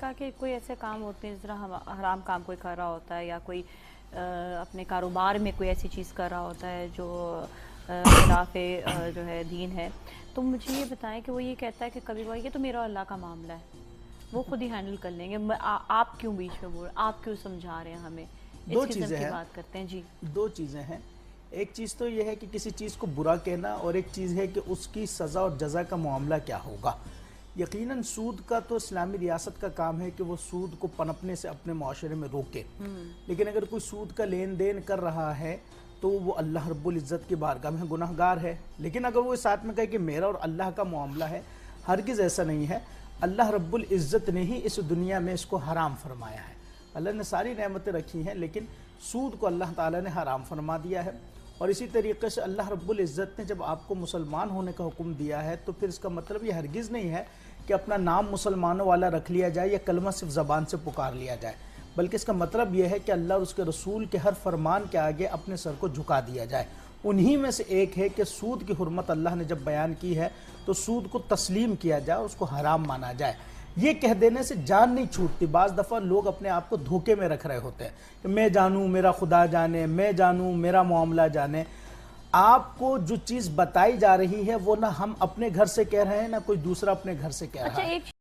کہا کہ کوئی ایسے کام ہوتے ہیں جس طرح حرام کام کوئی کر رہا ہوتا ہے یا کوئی اپنے کاروبار میں کوئی ایسی چیز کر رہا ہوتا ہے جو خلاف جو ہے دین ہے، تو مجھے یہ بتائیں کہ وہ یہ کہتا ہے کہ کبھی کبھی یہ تو میرا اللہ کا معاملہ ہے، وہ خود ہی ہینڈل کر لیں گے، آپ کیوں بیچ میں بول، آپ کیوں سمجھا رہے ہیں ہمیں، اس قسم کی بات کرتے ہیں؟ جی دو چیزیں ہیں. ایک چیز تو یہ ہے کہ کسی چیز کو برا کہنا، اور ایک چیز ہے کہ اس کی سزا اور جزا کا معاملہ کیا ہوگا. یقیناً سود کا تو اسلامی ریاست کا کام ہے کہ وہ سود کو پنپنے سے اپنے معاشرے میں روکے، لیکن اگر کوئی سود کا لین دین کر رہا ہے تو وہ اللہ رب العزت کی بارگاہ میں گناہ گار ہے. لیکن اگر وہ ساتھ میں کہے کہ میرا اور اللہ کا معاملہ ہے، ہرگز ایسا نہیں ہے. اللہ رب العزت نے ہی اس دنیا میں اس کو حرام فرمایا ہے. اللہ نے ساری نعمتیں رکھی ہیں، لیکن سود کو اللہ تعالیٰ نے حرام فرما دیا ہے. اور اسی طریقے سے اللہ رب العزت نے جب آپ کو مسلمان ہونے کا حکم دیا ہے تو پھر اس کا مطلب یہ ہرگز نہیں ہے کہ اپنا نام مسلمانوں والا رکھ لیا جائے یا کلمہ صرف زبان سے پکار لیا جائے، بلکہ اس کا مطلب یہ ہے کہ اللہ اور اس کے رسول کے ہر فرمان کے آگے اپنے سر کو جھکا دیا جائے. انہی میں سے ایک ہے کہ سود کی حرمت اللہ نے جب بیان کی ہے تو سود کو تسلیم کیا جائے، اس کو حرام مانا جائے. یہ کہہ دینے سے جان نہیں چھوٹتی. بعض دفعہ لوگ اپنے آپ کو دھوکے میں رکھ رہے ہوتے ہیں کہ میں جانوں میرا خدا جانے، میں جانوں میرا معاملہ جانے. آپ کو جو چیز بتائی جا رہی ہے وہ نہ ہم اپنے گھر سے کہہ رہے ہیں، نہ کوئی دوسرا اپنے گھر سے کہہ رہا ہے.